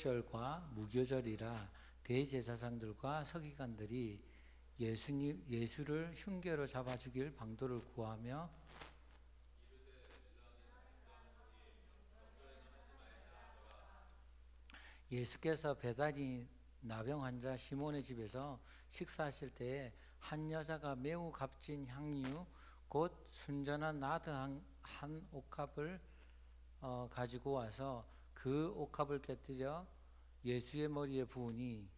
유월절과 무교절이라 대제사장들과 서기관들이 예수를 흉계로 잡아 죽일 방도를 구하며 예수께서 베다니 나병 환자 시몬의 집에서 식사하실 때에 한 여자가 매우 값진 향유 곧 순전한 나드 한 옥합을 가지고 와서 그 옥합을 곁들여 예수의 머리에 부으니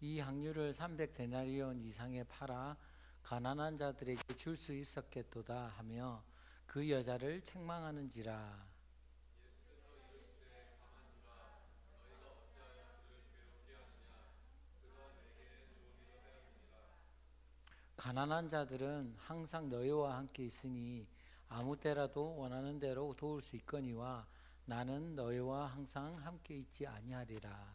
이 향유를 300데나리온 이상에 팔아 가난한 자들에게 줄 수 있었겠도다 하며 그 여자를 책망하는지라. 가난한 자들은 항상 너희와 함께 있으니 아무 때라도 원하는 대로 도울 수 있거니와 나는 너희와 항상 함께 있지 아니하리라.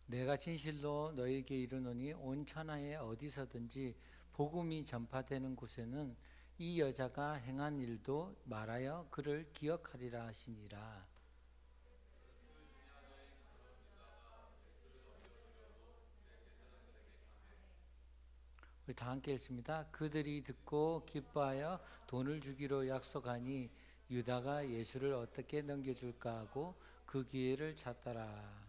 내가 진실로 너희에게 이르노니 온 천하에 어디서든지 복음이 전파되는 곳에는 이 여자가 행한 일도 말하여 그를 기억하리라 하시니라. 우리 다 함께 읽습니다. 그들이 듣고 기뻐하여 돈을 주기로 약속하니 유다가 예수를 어떻게 넘겨줄까 하고 그 기회를 찾더라.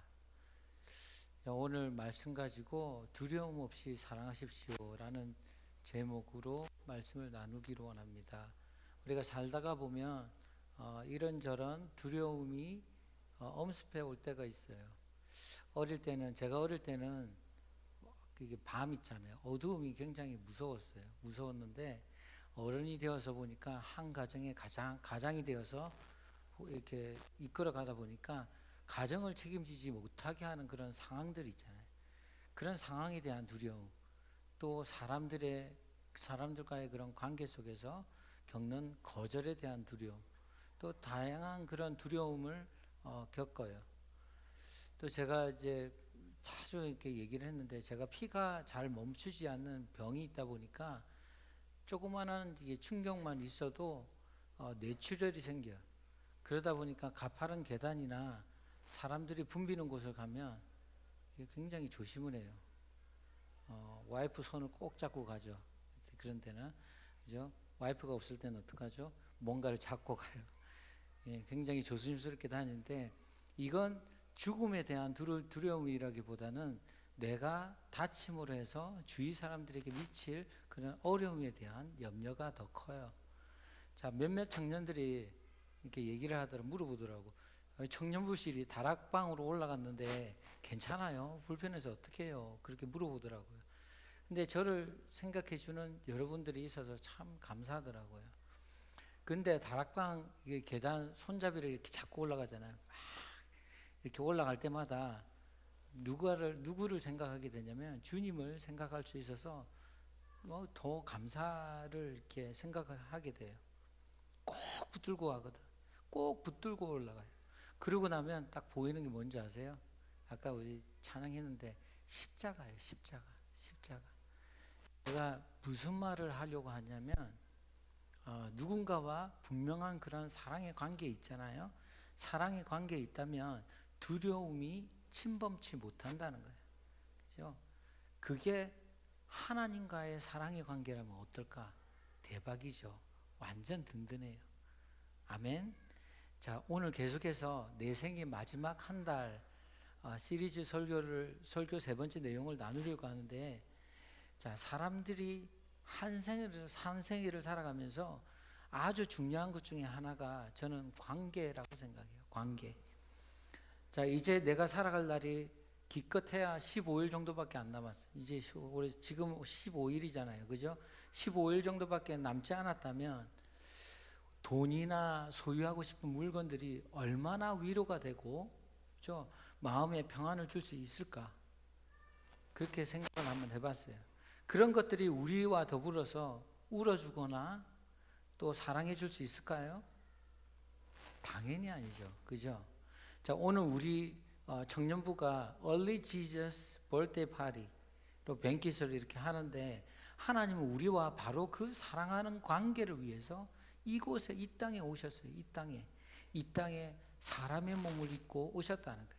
오늘 말씀 가지고 두려움 없이 사랑하십시오라는 제목으로 말씀을 나누기로 원합니다. 우리가 살다가 보면 이런저런 두려움이 엄습해 올 때가 있어요. 제가 어릴 때는 이게 밤 있잖아요. 어두움이 굉장히 무서웠어요. 무서웠는데 어른이 되어서 보니까 한 가정의 가장이 되어서 이렇게 이끌어 가다 보니까 가정을 책임지지 못하게 하는 그런 상황들이 있잖아요. 그런 상황에 대한 두려움, 또 사람들과의 그런 관계 속에서 겪는 거절에 대한 두려움, 또 다양한 그런 두려움을 겪어요. 또 제가 이제 자주 이렇게 얘기를 했는데 제가 피가 잘 멈추지 않는 병이 있다 보니까 조그마한 충격만 있어도 뇌출혈이 생겨요. 그러다 보니까 가파른 계단이나 사람들이 붐비는 곳을 가면 굉장히 조심을 해요. 와이프 손을 꼭 잡고 가죠. 그런 때는, 그죠? 와이프가 없을 때는 어떡하죠? 뭔가를 잡고 가요. 굉장히 조심스럽게 다니는데 이건 죽음에 대한 두려움이라기보다는 내가 다침으로 해서 주위 사람들에게 미칠 그런 어려움에 대한 염려가 더 커요. 자, 몇몇 청년들이 이렇게 얘기를 하더라고, 물어보더라고. 청년부실이 다락방으로 올라갔는데 괜찮아요? 불편해서 어떻게 해요? 그렇게 물어보더라고요. 근데 저를 생각해 주는 여러분들이 있어서 참 감사하더라고요. 근데 다락방 계단 손잡이를 이렇게 잡고 올라가잖아요. 이렇게 올라갈 때마다 누구를 생각하게 되냐면 주님을 생각할 수 있어서 더 감사를 이렇게 생각하게 돼요. 꼭 붙들고 가거든. 꼭 붙들고 올라가요. 그러고 나면 딱 보이는 게 뭔지 아세요? 아까 우리 찬양했는데 십자가예요. 십자가. 제가 무슨 말을 하려고 하냐면 누군가와 분명한 그런 사랑의 관계에 있잖아요. 사랑의 관계에 있다면 두려움이 침범치 못한다는 거예요. 그죠? 그게 하나님과의 사랑의 관계라면 어떨까? 대박이죠. 완전 든든해요. 아멘. 자, 오늘 계속해서 내 생의 마지막 한 달 시리즈 설교 세 번째 내용을 나누려고 하는데, 자, 사람들이 한 생애를 살아가면서 아주 중요한 것 중에 하나가 저는 관계라고 생각해요. 관계. 자, 이제 내가 살아갈 날이 기껏해야 15일 정도밖에 안 남았어요. 이제 지금 15일이잖아요. 그죠? 15일 정도밖에 남지 않았다면 돈이나 소유하고 싶은 물건들이 얼마나 위로가 되고, 그죠? 마음에 평안을 줄 수 있을까? 그렇게 생각을 한번 해봤어요. 그런 것들이 우리와 더불어서 울어주거나 또 사랑해 줄 수 있을까요? 당연히 아니죠. 그죠? 자, 오늘 우리 청년부가 Early Jesus Birthday Party로 뱅킷을 이렇게 하는데 하나님은 우리와 바로 그 사랑하는 관계를 위해서 이곳에 이 땅에 오셨어요. 이 땅에 사람의 몸을 입고 오셨다는 거예요.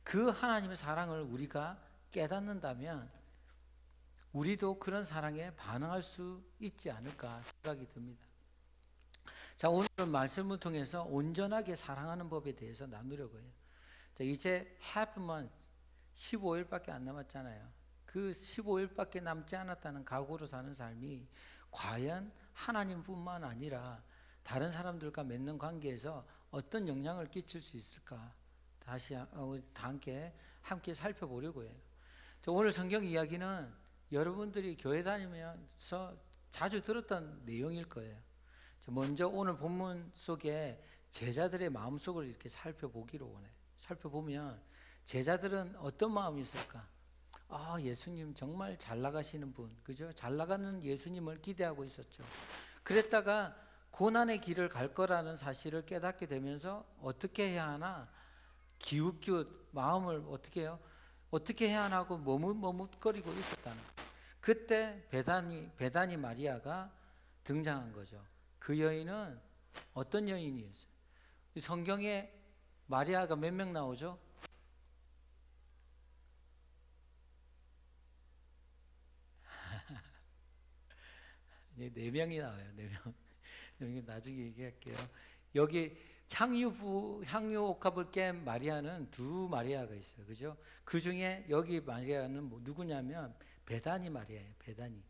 그 하나님의 사랑을 우리가 깨닫는다면 우리도 그런 사랑에 반응할 수 있지 않을까 생각이 듭니다. 자, 오늘은 말씀을 통해서 온전하게 사랑하는 법에 대해서 나누려고 해요. 자, 이제 half month 15일밖에 안 남았잖아요. 그 15일밖에 남지 않았다는 각오로 사는 삶이 과연 하나님뿐만 아니라 다른 사람들과 맺는 관계에서 어떤 영향을 끼칠 수 있을까? 다시 함께 살펴보려고 해요. 자, 오늘 성경 이야기는 여러분들이 교회 다니면서 자주 들었던 내용일 거예요. 자, 먼저 오늘 본문 속에 제자들의 마음속을 이렇게 살펴보기로 원해요. 살펴보면 제자들은 어떤 마음이 있을까? 아, 예수님 정말 잘 나가시는 분, 그죠? 잘 나가는 예수님을 기대하고 있었죠. 그랬다가 고난의 길을 갈 거라는 사실을 깨닫게 되면서 어떻게 해야 하나 기웃기웃 마음을 어떻게 해요? 어떻게 해야 하나고 머뭇거리고 있었다는 거예요. 그때 베다니 마리아가 등장한 거죠. 그 여인은 어떤 여인이었어요? 성경에 마리아가 몇 명 나오죠? 네 명이 나와요. 네 명. 나중에 얘기할게요. 여기 향유 옥합을 깬 마리아는 두 마리아가 있어요. 그죠? 그 중에 여기 마리아는 누구냐면 베다니 마리아예요. 베다니.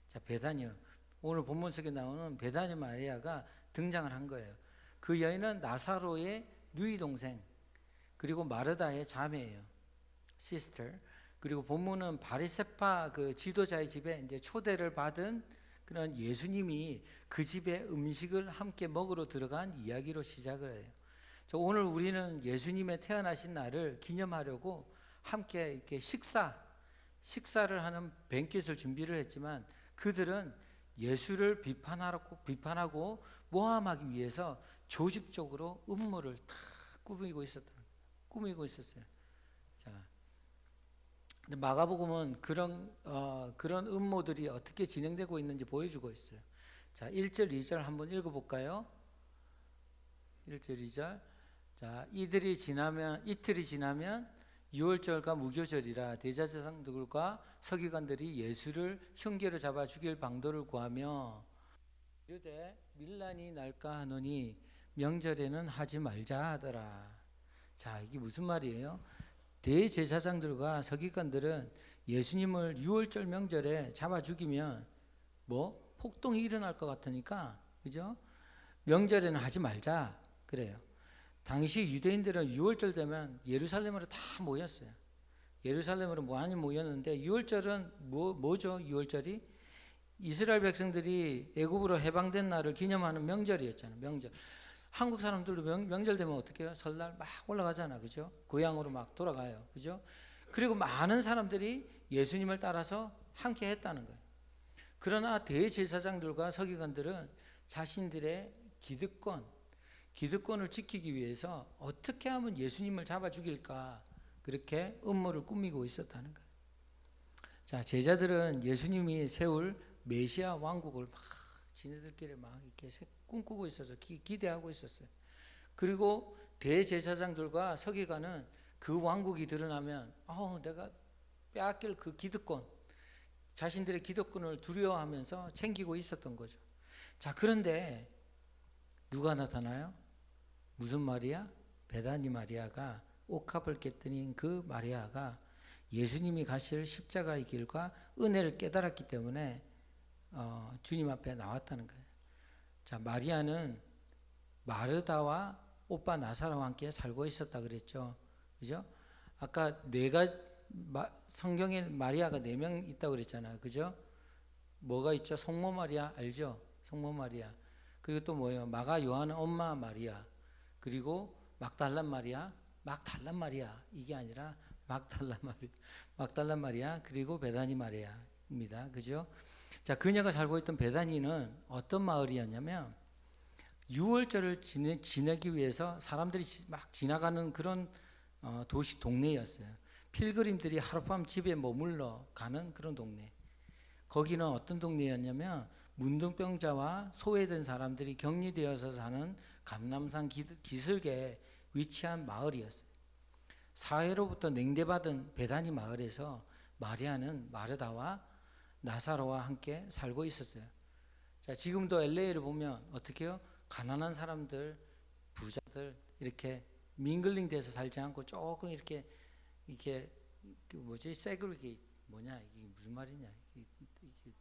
자, 베다니요. 오늘 본문 속에 나오는 베다니 마리아가 등장을 한 거예요. 그 여인은 나사로의 누이 동생, 그리고 마르다의 자매예요. 시스터. 그리고 본문은 바리새파 그 지도자의 집에 이제 초대를 받은 그런 예수님이 그 집에 음식을 함께 먹으러 들어간 이야기로 시작을 해요. 오늘 우리는 예수님의 태어나신 날을 기념하려고 함께 이렇게 식사를 하는 뱅킷을 준비를 했지만 그들은 예수를 비판하고 모함하기 위해서 조직적으로 음모를 다 꾸미고 있었어요. 자, 근데 마가복음은 그런 음모들이 어떻게 진행되고 있는지 보여주고 있어요. 자, 1절, 2절 한번 읽어볼까요? 1절, 2절. 자, 이틀이 지나면 유월절과 무교절이라 대제사장들과 서기관들이 예수를 흉계로 잡아 죽일 방도를 구하며 이르되 밀란이 날까 하노니 명절에는 하지 말자 하더라. 자, 이게 무슨 말이에요? 대제사장들과 서기관들은 예수님을 유월절 명절에 잡아 죽이면 폭동이 일어날 것 같으니까, 그죠? 명절에는 하지 말자 그래요. 당시 유대인들은 유월절 되면 예루살렘으로 다 모였어요. 예루살렘으로 많이 모였는데 유월절은 뭐죠? 유월절이 이스라엘 백성들이 애굽으로 해방된 날을 기념하는 명절이었잖아요. 명절. 한국 사람들도 명절 되면 어떻게 해요? 설날 막 올라가잖아, 그죠? 고향으로 막 돌아가요, 그죠? 그리고 많은 사람들이 예수님을 따라서 함께 했다는 거예요. 그러나 대제사장들과 서기관들은 자신들의 기득권을 지키기 위해서 어떻게 하면 예수님을 잡아 죽일까 그렇게 음모를 꾸미고 있었다는 거예요. 자, 제자들은 예수님이 세울 메시아 왕국을 막 지네들끼리 막 이렇게 꿈꾸고 있어서 기대하고 있었어요. 그리고 대제사장들과 서기관은 그 왕국이 드러나면 내가 빼앗길 그 기득권, 자신들의 기득권을 두려워하면서 챙기고 있었던 거죠. 자, 그런데 누가 나타나요? 무슨 마리아? 베다니 마리아가 옥합을 깼더니 그 마리아가 예수님이 가실 십자가의 길과 은혜를 깨달았기 때문에 주님 앞에 나왔다는 거예요. 자, 마리아는 마르다와 오빠 나사로와 함께 살고 있었다 그랬죠. 그죠? 아까 성경에 마리아가 4명 있다고 그랬잖아요. 그죠? 뭐가 있죠? 성모 마리아 알죠? 성모 마리아. 그리고 또 뭐예요? 마가 요한의 엄마 마리아. 그리고 막달란 마리아. 이게 아니라 막달란 마리아. 그리고 베다니 마리아입니다. 그죠? 자, 그녀가 살고 있던 베다니는 어떤 마을이었냐면 유월절을 지내기 위해서 사람들이 막 지나가는 그런 도시 동네였어요. 필그림들이 하룻밤 집에 머물러 가는 그런 동네. 거기는 어떤 동네였냐면 문둥병자와 소외된 사람들이 격리되어서 사는 감람산 기슭에 위치한 마을이었어요. 사회로부터 냉대받은 베다니 마을에서 마리아는 마르다와 나사로와 함께 살고 있었어요. 자, 지금도 LA를 보면 어떻게 해요? 가난한 사람들, 부자들 이렇게 밍글링 돼서 살지 않고 조금 이렇게 그 뭐지? 세그리게이트 뭐냐? 이게 무슨 말이냐? 이게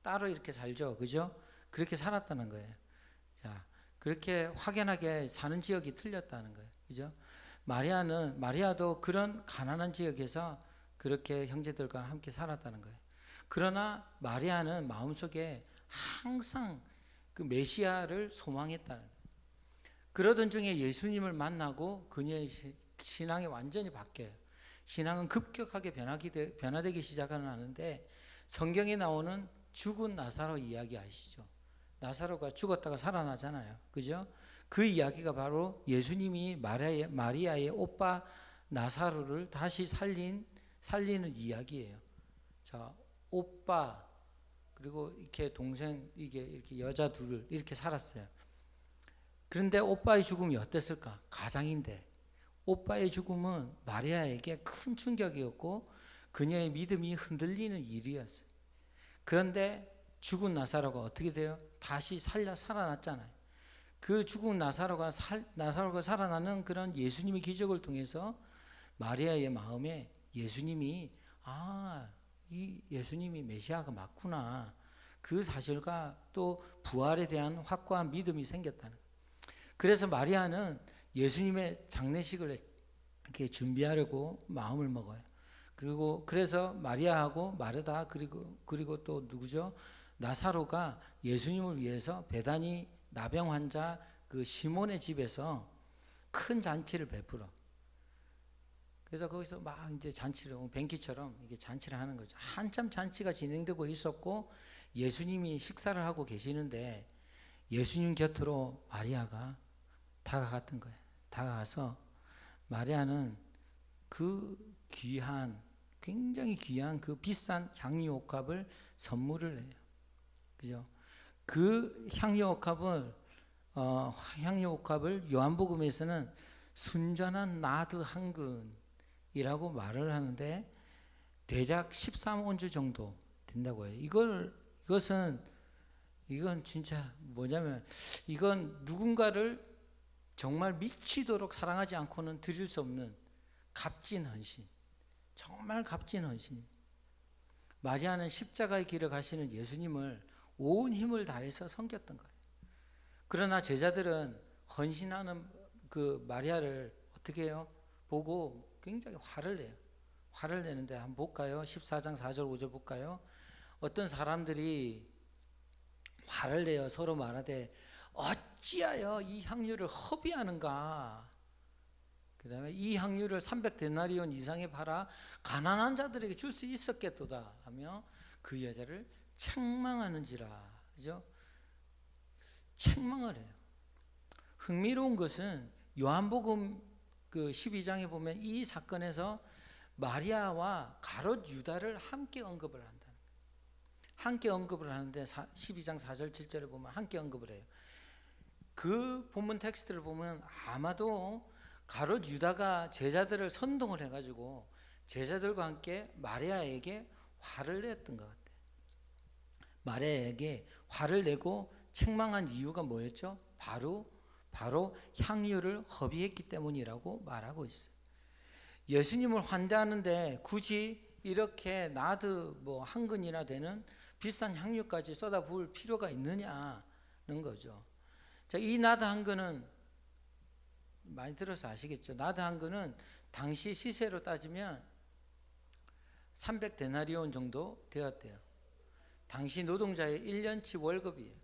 따로 이렇게 살죠. 그죠? 그렇게 살았다는 거예요. 자, 그렇게 확연하게 사는 지역이 틀렸다는 거예요. 그죠? 마리아도 그런 가난한 지역에서 그렇게 형제들과 함께 살았다는 거예요. 그러나 마리아는 마음속에 항상 그 메시아를 소망했다는 거예요. 그러던 중에 예수님을 만나고 그녀의 신앙이 완전히 바뀌어요. 신앙은 급격하게 변화되기 시작하는데 성경에 나오는 죽은 나사로 이야기 아시죠? 나사로가 죽었다가 살아나잖아요. 그죠? 그 이야기가 바로 예수님이 마리아의 오빠 나사로를 다시 살리는 이야기예요. 자, 오빠 그리고 이렇게 동생 이렇게 여자 둘을 이렇게 살았어요. 그런데 오빠의 죽음이 어땠을까? 가장인데 오빠의 죽음은 마리아에게 큰 충격이었고 그녀의 믿음이 흔들리는 일이었어요. 그런데 죽은 나사로가 어떻게 돼요? 다시 살아났잖아요. 그 죽은 나사로가 살아나는 그런 예수님의 기적을 통해서 마리아의 마음에 예수님이 이 예수님이 메시아가 맞구나. 그 사실과 또 부활에 대한 확고한 믿음이 생겼다는 거예요. 그래서 마리아는 예수님의 장례식을 이렇게 준비하려고 마음을 먹어요. 그래서 마리아하고 마르다 그리고 또 누구죠? 나사로가 예수님을 위해서 베다니 나병 환자 그 시몬의 집에서 큰 잔치를 베풀어. 그래서 거기서 막 이제 잔치를 뱅키처럼 이게 잔치를 하는 거죠. 한참 잔치가 진행되고 있었고 예수님이 식사를 하고 계시는데 예수님 곁으로 마리아가 다가갔던 거예요. 다가가서 마리아는 그 굉장히 귀한 그 비싼 향유옥합을 선물을 해요. 그죠? 그 향유옥합을 요한복음에서는 순전한 나드 한 근이라고 말을 하는데 대략 13온즈 정도 된다고 해요. 이건 진짜 뭐냐면 이건 누군가를 정말 미치도록 사랑하지 않고는 드릴 수 없는 값진 헌신. 정말 값진 헌신. 마리아는 십자가의 길을 가시는 예수님을 온 힘을 다해서 섬겼던 거예요. 그러나 제자들은 헌신하는 그 마리아를 어떻게 해요? 보고 굉장히 화를 내요. 화를 내는데 한번 볼까요? 14장 4절 5절 볼까요? 어떤 사람들이 화를 내어 서로 말하되 어찌하여 이 향유를 허비하는가? 그 다음에 이 향유를 300데나리온 이상에 팔아 가난한 자들에게 줄 수 있었겠도다 하며 그 여자를 책망하는지라. 그죠? 책망을 해요. 흥미로운 것은 요한복음 그 12장에 보면 이 사건에서 마리아와 가롯 유다를 함께 언급을 한다는 거예요. 함께 언급을 하는데 12장 4절 7절에 보면 함께 언급을 해요. 그 본문 텍스트를 보면 아마도 가롯 유다가 제자들을 선동을 해가지고 제자들과 함께 마리아에게 화를 냈던 것 같아요. 마리아에게 화를 내고 책망한 이유가 뭐였죠? 바로 향유를 허비했기 때문이라고 말하고 있어요. 예수님을 환대하는데 굳이 이렇게 나드 한 근이나 되는 비싼 향유까지 쏟아부을 필요가 있느냐는 거죠. 자, 이 나드 한 근은 많이 들어서 아시겠죠? 나드 한 근은 당시 시세로 따지면 300데나리온 정도 되었대요. 당시 노동자의 1년치 월급이에요.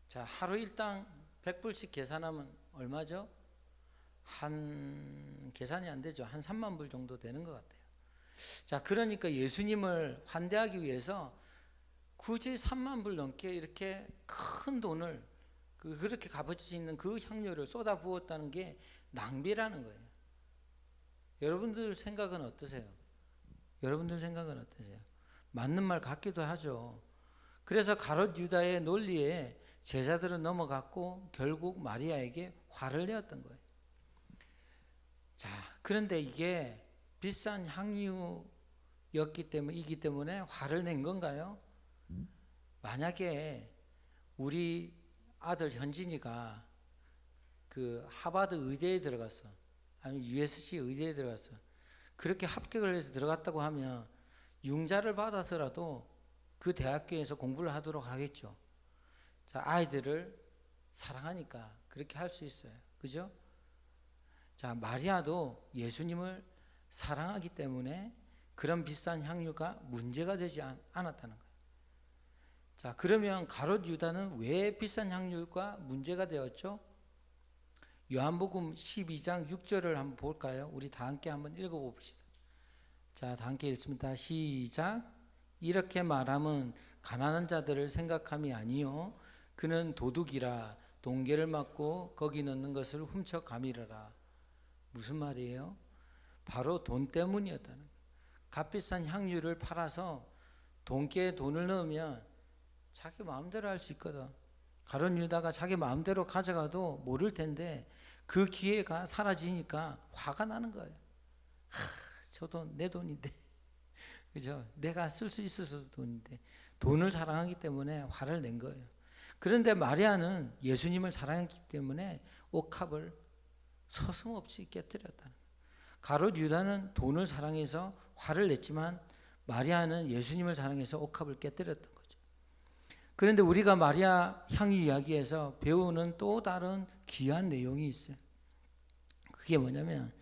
자, 하루 일당 100불씩 계산하면 얼마죠? 계산이 안 되죠. 한 3만 불 정도 되는 것 같아요. 자, 그러니까 예수님을 환대하기 위해서 굳이 3만 불 넘게 이렇게 큰 돈을 그렇게 값어치 있는 그 향료를 쏟아 부었다는 게 낭비라는 거예요. 여러분들 생각은 어떠세요? 여러분들 생각은 어떠세요? 맞는 말 같기도 하죠. 그래서 가롯 유다의 논리에 제자들은 넘어갔고 결국 마리아에게 화를 내었던 거예요. 자, 그런데 이게 비싼 향유였기 때문에 화를 낸 건가요? 만약에 우리 아들 현진이가 그 하버드 의대에 들어갔어, 아니면 USC 의대에 들어갔어, 그렇게 합격을 해서 들어갔다고 하면 융자를 받아서라도 그 대학교에서 공부를 하도록 하겠죠. 자, 아이들을 사랑하니까 그렇게 할 수 있어요. 그죠? 자, 마리아도 예수님을 사랑하기 때문에 그런 비싼 향유가 문제가 되지 않았다는 거예요. 자, 그러면 가롯 유다는 왜 비싼 향유가 문제가 되었죠? 요한복음 12장 6절을 한번 볼까요? 우리 다 함께 한번 읽어봅시다. 자, 다 함께 읽습니다. 시작. 이렇게 말함은 가난한 자들을 생각함이 아니요 그는 도둑이라 동계를 맞고 거기 넣는 것을 훔쳐 가밀어라. 무슨 말이에요? 바로 돈 때문이었다는 거예요. 값비싼 향유를 팔아서 동계에 돈을 넣으면 자기 마음대로 할 수 있거든. 가룟 유다가 자기 마음대로 가져가도 모를 텐데 그 기회가 사라지니까 화가 나는 거예요. 저 돈 내 돈인데, 그죠? 내가 쓸 수 있어서 돈인데 돈을 사랑하기 때문에 화를 낸 거예요. 그런데 마리아는 예수님을 사랑했기 때문에 옥합을 서슴없이 깨뜨렸다는 거예요. 가롯 유다는 돈을 사랑해서 화를 냈지만 마리아는 예수님을 사랑해서 옥합을 깨뜨렸던 거죠. 그런데 우리가 마리아 향유 이야기에서 배우는 또 다른 귀한 내용이 있어요. 그게 뭐냐면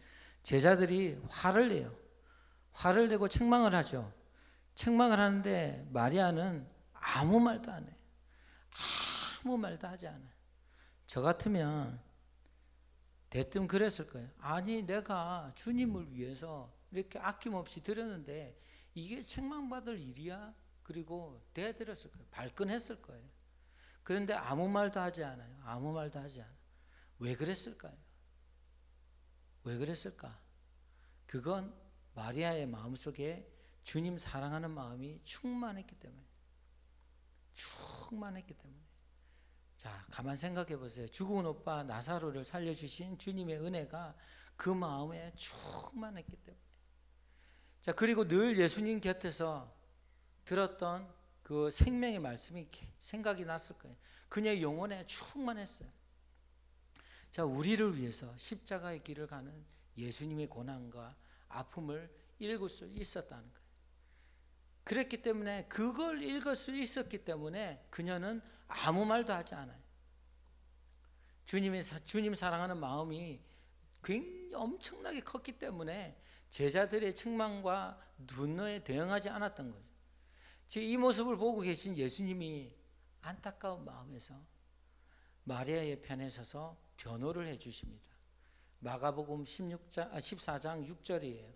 제자들이 화를 내요. 화를 내고 책망을 하죠. 책망을 하는데 마리아는 아무 말도 안 해요. 아무 말도 하지 않아요. 저 같으면 대뜸 그랬을 거예요. 아니, 내가 주님을 위해서 이렇게 아낌없이 드렸는데 이게 책망받을 일이야? 그리고 대들었을 거예요. 발끈했을 거예요. 그런데 아무 말도 하지 않아요. 아무 말도 하지 않아요. 왜 그랬을까요? 왜 그랬을까? 그건 마리아의 마음속에 주님 사랑하는 마음이 충만했기 때문에. 충만했기 때문에. 자, 가만 생각해 보세요. 죽은 오빠 나사로를 살려주신 주님의 은혜가 그 마음에 충만했기 때문에. 자, 그리고 늘 예수님 곁에서 들었던 그 생명의 말씀이 생각이 났을 거예요. 그녀의 영혼에 충만했어요. 자, 우리를 위해서 십자가의 길을 가는 예수님의 고난과 아픔을 읽을 수 있었다는 거예요. 그랬기 때문에 그걸 읽을 수 있었기 때문에 그녀는 아무 말도 하지 않아요. 주님 사랑하는 마음이 굉장히 엄청나게 컸기 때문에 제자들의 책망과 분노에 대응하지 않았던 거죠. 지금 이 모습을 보고 계신 예수님이 안타까운 마음에서 마리아의 편에 서서 변호를 해 주십니다. 마가복음 14장 6절이에요.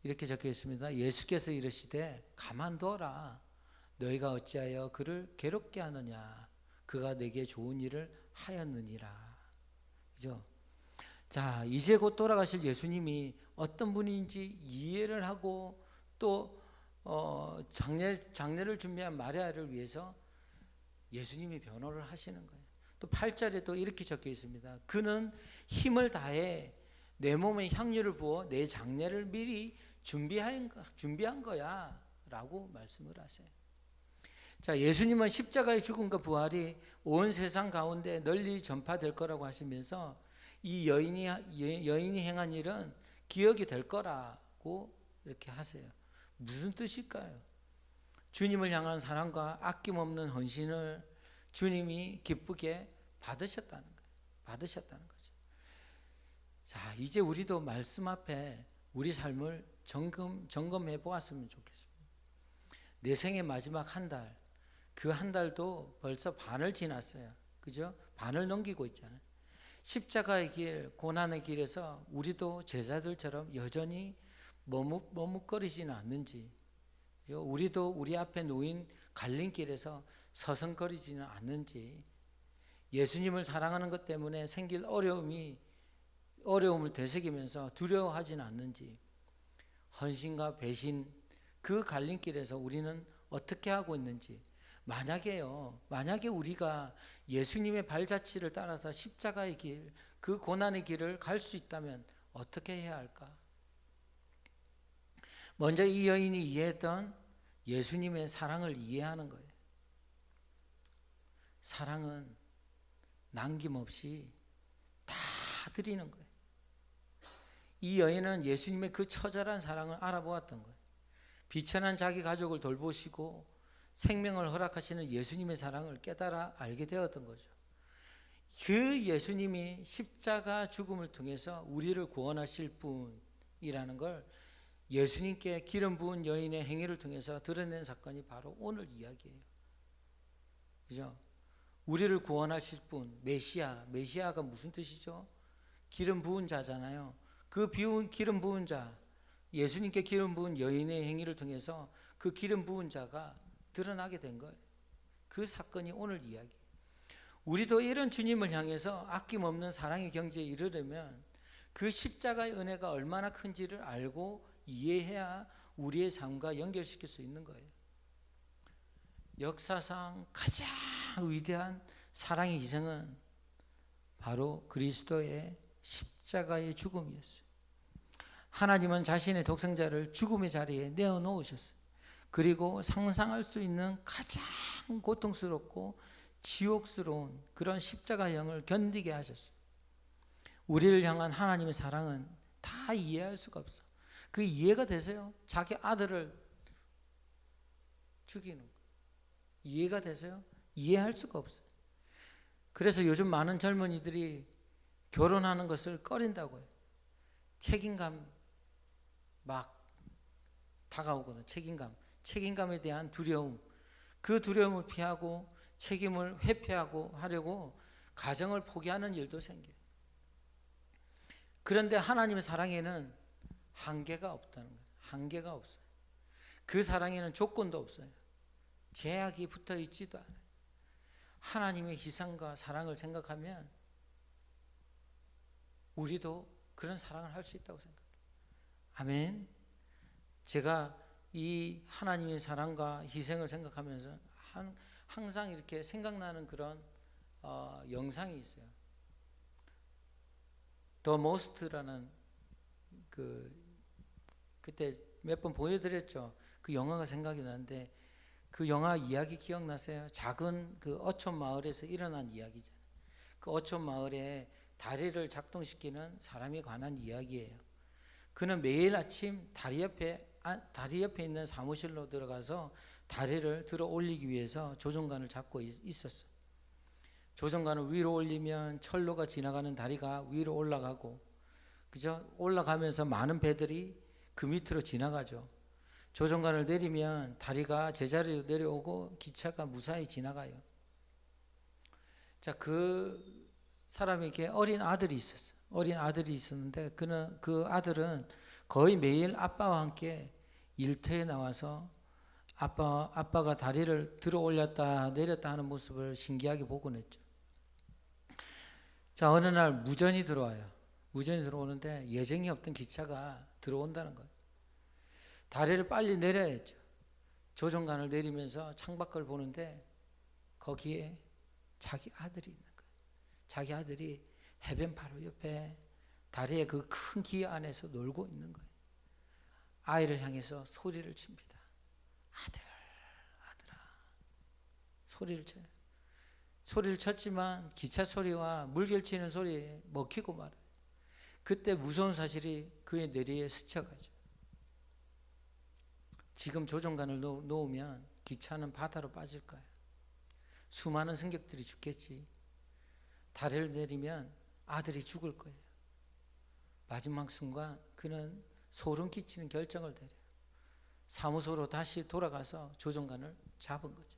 이렇게 적혀 있습니다. 예수께서 이르시되 가만둬라. 너희가 어찌하여 그를 괴롭게 하느냐. 그가 내게 좋은 일을 하였느니라. 그죠? 자, 이제 곧 돌아가실 예수님이 어떤 분인지 이해를 하고 또 장례를 준비한 마리아를 위해서 예수님이 변호를 하시는 거예요. 또 8절에 또 이렇게 적혀 있습니다. 그는 힘을 다해 내 몸에 향유를 부어 내 장례를 미리 준비한 거야 라고 말씀을 하세요. 자, 예수님은 십자가의 죽음과 부활이 온 세상 가운데 널리 전파될 거라고 하시면서 이 여인이 행한 일은 기억이 될 거라고 이렇게 하세요. 무슨 뜻일까요? 주님을 향한 사랑과 아낌없는 헌신을 주님이 기쁘게 받으셨다는 거예요. 받으셨다는 거죠. 자, 이제 우리도 말씀 앞에 우리 삶을 점검해 보았으면 좋겠습니다. 내 생의 마지막 한 달, 그 한 달도 벌써 반을 지났어요. 그죠? 반을 넘기고 있잖아요. 십자가의 길, 고난의 길에서 우리도 제자들처럼 여전히 머뭇거리지는 않는지, 우리도 우리 앞에 놓인 갈림길에서 서성거리지는 않는지, 예수님을 사랑하는 것 때문에 생길 어려움이 어려움을 되새기면서 두려워하지는 않는지, 헌신과 배신, 그 갈림길에서 우리는 어떻게 하고 있는지. 만약에 우리가 예수님의 발자취를 따라서 십자가의 길, 그 고난의 길을 갈 수 있다면 어떻게 해야 할까? 먼저 이 여인이 이해했던 예수님의 사랑을 이해하는 거예요. 사랑은 남김없이 다 드리는 거예요. 이 여인은 예수님의 그 처절한 사랑을 알아보았던 거예요. 비천한 자기 가족을 돌보시고 생명을 허락하시는 예수님의 사랑을 깨달아 알게 되었던 거죠. 그 예수님이 십자가 죽음을 통해서 우리를 구원하실 분이라는 걸 예수님께 기름 부은 여인의 행위를 통해서 드러낸 사건이 바로 오늘 이야기예요. 그죠? 우리를 구원하실 분, 메시아가 무슨 뜻이죠? 기름 부은 자잖아요. 그 기름 부은 자, 예수님께 기름 부은 여인의 행위를 통해서 그 기름 부은 자가 드러나게 된 거예요. 그 사건이 오늘 이야기. 우리도 이런 주님을 향해서 아낌없는 사랑의 경지에 이르려면 그 십자가의 은혜가 얼마나 큰지를 알고 이해해야 우리의 삶과 연결시킬 수 있는 거예요. 역사상 가장 위대한 사랑의 희생은 바로 그리스도의 십자가의 죽음이었어요. 하나님은 자신의 독생자를 죽음의 자리에 내어놓으셨어요. 그리고 상상할 수 있는 가장 고통스럽고 지옥스러운 그런 십자가형을 견디게 하셨어요. 우리를 향한 하나님의 사랑은 다 이해할 수가 없어. 그 이해가 되세요? 자기 아들을 죽이는 거. 이해가 되세요? 이해할 수가 없어요. 그래서 요즘 많은 젊은이들이 결혼하는 것을 꺼린다고요. 책임감 막 다가오거든요. 책임감에 대한 두려움, 그 두려움을 피하고 책임을 회피하고 하려고 가정을 포기하는 일도 생겨요. 그런데 하나님의 사랑에는 한계가 없다는 거예요. 한계가 없어요. 그 사랑에는 조건도 없어요. 제약이 붙어 있지도 않아요. 하나님의 희생과 사랑을 생각하면 우리도 그런 사랑을 할 수 있다고 생각해요. 아멘. 제가 이 하나님의 사랑과 희생을 생각하면서 항상 이렇게 생각나는 그런 영상이 있어요. The Most라는 그때 몇 번 보여드렸죠. 그 영화가 생각이 나는데 그 영화 이야기 기억나세요? 작은 그 어촌 마을에서 일어난 이야기잖아요. 그 어촌 마을에 다리를 작동시키는 사람에 관한 이야기예요. 그는 매일 아침 다리 옆에 있는 사무실로 들어가서 다리를 들어 올리기 위해서 조종관을 잡고 있었어요. 조종관을 위로 올리면 철로가 지나가는 다리가 위로 올라가고, 그죠? 올라가면서 많은 배들이 그 밑으로 지나가죠. 조종관을 내리면 다리가 제자리로 내려오고 기차가 무사히 지나가요. 자, 그 사람에게 어린 아들이 있었어요. 어린 아들이 있었는데 그 아들은 거의 매일 아빠와 함께 일터에 나와서 아빠가 다리를 들어 올렸다 내렸다 하는 모습을 신기하게 보곤 했죠. 자, 어느 날 무전이 들어와요. 무전이 들어오는데 예정이 없던 기차가 들어온다는 거예요. 다리를 빨리 내려야 했죠. 조종관을 내리면서 창밖을 보는데 거기에 자기 아들이 있는 거예요. 자기 아들이 해변 바로 옆에 다리에 그 큰 기 안에서 놀고 있는 거예요. 아이를 향해서 소리를 칩니다. 아들아. 소리를 쳐요. 소리를 쳤지만 기차 소리와 물결치는 소리에 먹히고 말아요. 그때 무서운 사실이 그의 뇌리에 스쳐가죠. 지금 조종관을 놓으면 기차는 바다로 빠질 거야. 수많은 승객들이 죽겠지. 다리를 내리면 아들이 죽을 거예요. 마지막 순간 그는 소름 끼치는 결정을 내려요. 사무소로 다시 돌아가서 조종관을 잡은 거죠.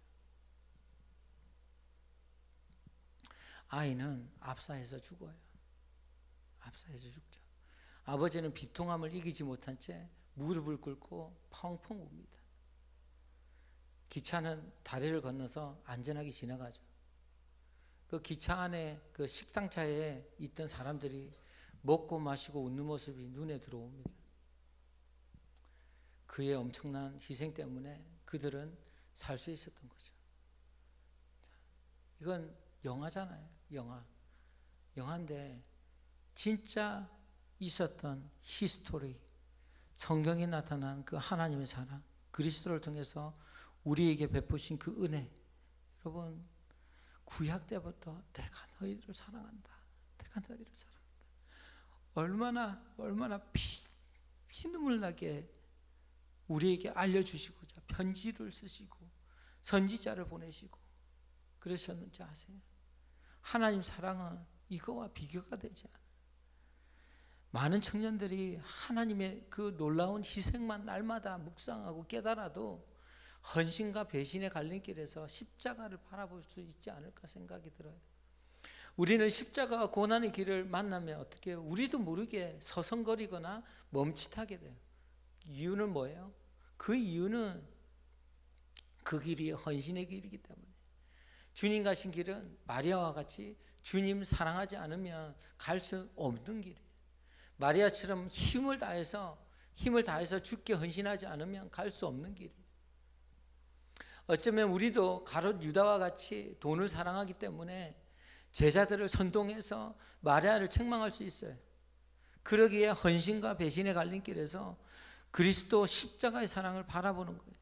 아이는 압사해서 죽어요. 압사해서 죽죠. 아버지는 비통함을 이기지 못한 채 무릎을 꿇고 펑펑 웁니다. 기차는 다리를 건너서 안전하게 지나가죠. 그 기차 안에 그 식당차에 있던 사람들이 먹고 마시고 웃는 모습이 눈에 들어옵니다. 그의 엄청난 희생 때문에 그들은 살 수 있었던 거죠. 이건 영화잖아요. 영화인데 진짜 있었던 히스토리, 성경에 나타난 그 하나님의 사랑, 그리스도를 통해서 우리에게 베푸신 그 은혜. 여러분, 구약 때부터 내가 너희를 사랑한다. 내가 너희를 사랑한다. 얼마나 피눈물 나게 우리에게 알려주시고자 편지를 쓰시고 선지자를 보내시고 그러셨는지 아세요? 하나님 사랑은 이거와 비교가 되지 않아요. 많은 청년들이 하나님의 그 놀라운 희생만 날마다 묵상하고 깨달아도 헌신과 배신의 갈림길에서 십자가를 바라볼 수 있지 않을까 생각이 들어요. 우리는 십자가와 고난의 길을 만나면 어떻게 해요? 우리도 모르게 서성거리거나 멈칫하게 돼요. 이유는 뭐예요? 그 이유는 그 길이 헌신의 길이기 때문에. 주님 가신 길은 마리아와 같이 주님 사랑하지 않으면 갈 수 없는 길이에요. 마리아처럼 힘을 다해서 주께 헌신하지 않으면 갈 수 없는 길이에요. 어쩌면 우리도 가룟 유다와 같이 돈을 사랑하기 때문에 제자들을 선동해서 마리아를 책망할 수 있어요. 그러기에 헌신과 배신의 갈림길에서 그리스도 십자가의 사랑을 바라보는 거예요.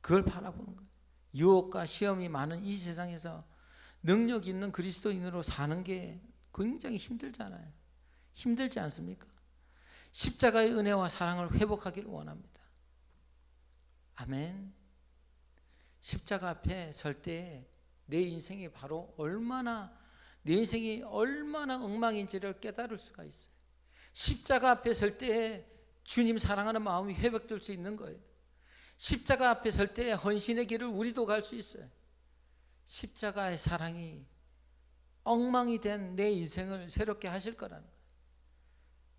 그걸 바라보는 거예요. 유혹과 시험이 많은 이 세상에서 능력 있는 그리스도인으로 사는 게 굉장히 힘들잖아요. 힘들지 않습니까? 십자가의 은혜와 사랑을 회복하기를 원합니다. 아멘. 십자가 앞에 설 때 내 인생이 내 인생이 얼마나 엉망인지를 깨달을 수가 있어요. 십자가 앞에 설 때 주님 사랑하는 마음이 회복될 수 있는 거예요. 십자가 앞에 설 때 헌신의 길을 우리도 갈 수 있어요. 십자가의 사랑이 엉망이 된 내 인생을 새롭게 하실 거라는 거예요.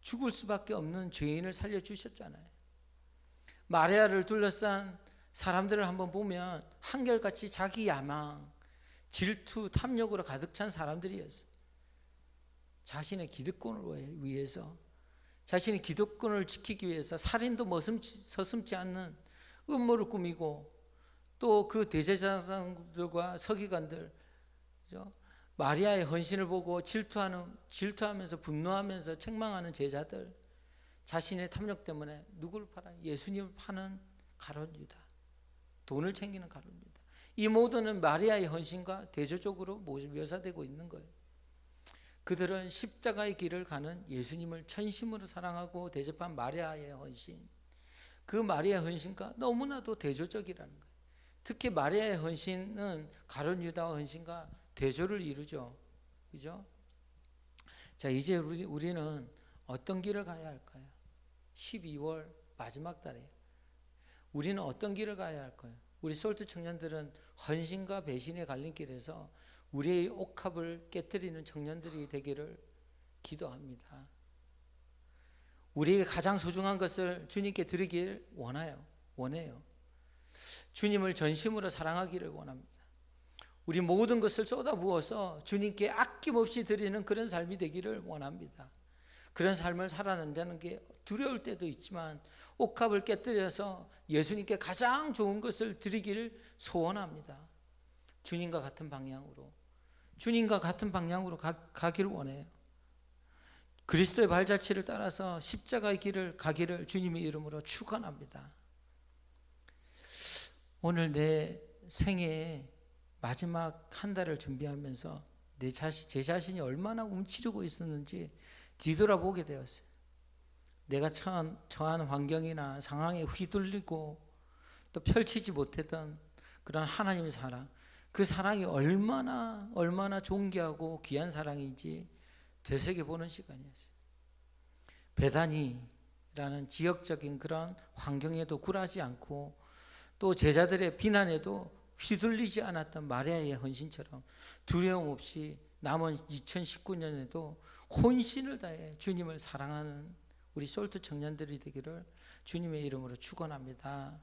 죽을 수밖에 없는 죄인을 살려주셨잖아요. 마리아를 둘러싼 사람들을 한번 보면 한결같이 자기 야망, 질투, 탐욕으로 가득 찬 사람들이었어요. 자신의 기득권을 위해서, 자신의 기득권을 지키기 위해서 살인도 서슴지 않는 음모를 꾸미고, 또 그 대제사장들과 서기관들, 그죠? 마리아의 헌신을 보고 질투하면서 분노하면서 책망하는 제자들, 자신의 탐욕 때문에 누구를 팔아? 예수님을 파는 가룟 유다, 돈을 챙기는 가룟 유다. 이 모두는 마리아의 헌신과 대조적으로 묘사되고 있는 거예요. 그들은 십자가의 길을 가는 예수님을 전심으로 사랑하고 대접한 마리아의 헌신, 그 마리아의 헌신과 너무나도 대조적이라는 거예요. 특히 마리아의 헌신은 가룟 유다와 헌신과 대조를 이루죠. 그죠? 자, 이제 우리는 어떤 길을 가야 할까요? 12월 마지막 달에 우리는 어떤 길을 가야 할까요? 우리 솔트 청년들은 헌신과 배신의 갈림길에서 우리의 옥합을 깨뜨리는 청년들이 되기를 기도합니다. 우리에게 가장 소중한 것을 주님께 드리길 원해요. 주님을 전심으로 사랑하기를 원합니다. 우리 모든 것을 쏟아부어서 주님께 아낌없이 드리는 그런 삶이 되기를 원합니다. 그런 삶을 살아낸다는 게 두려울 때도 있지만 옥합을 깨뜨려서 예수님께 가장 좋은 것을 드리기를 소원합니다. 주님과 같은 방향으로 가기를 원해요. 그리스도의 발자취를 따라서 십자가의 길을 가기를 주님의 이름으로 축원합니다. 오늘 내 생애의 마지막 한 달을 준비하면서 제 자신이 얼마나 움츠리고 있었는지 뒤돌아보게 되었어요. 내가 처한 환경이나 상황에 휘둘리고 또 펼치지 못했던 그런 하나님의 사랑, 그 사랑이 얼마나 존귀하고 귀한 사랑인지 되새겨보는 시간이었어요. 베다니라는 지역적인 그런 환경에도 굴하지 않고 또 제자들의 비난에도 휘둘리지 않았던 마리아의 헌신처럼 두려움 없이 남은 2019년에도 혼신을 다해 주님을 사랑하는 우리 솔트 청년들이 되기를 주님의 이름으로 축원합니다.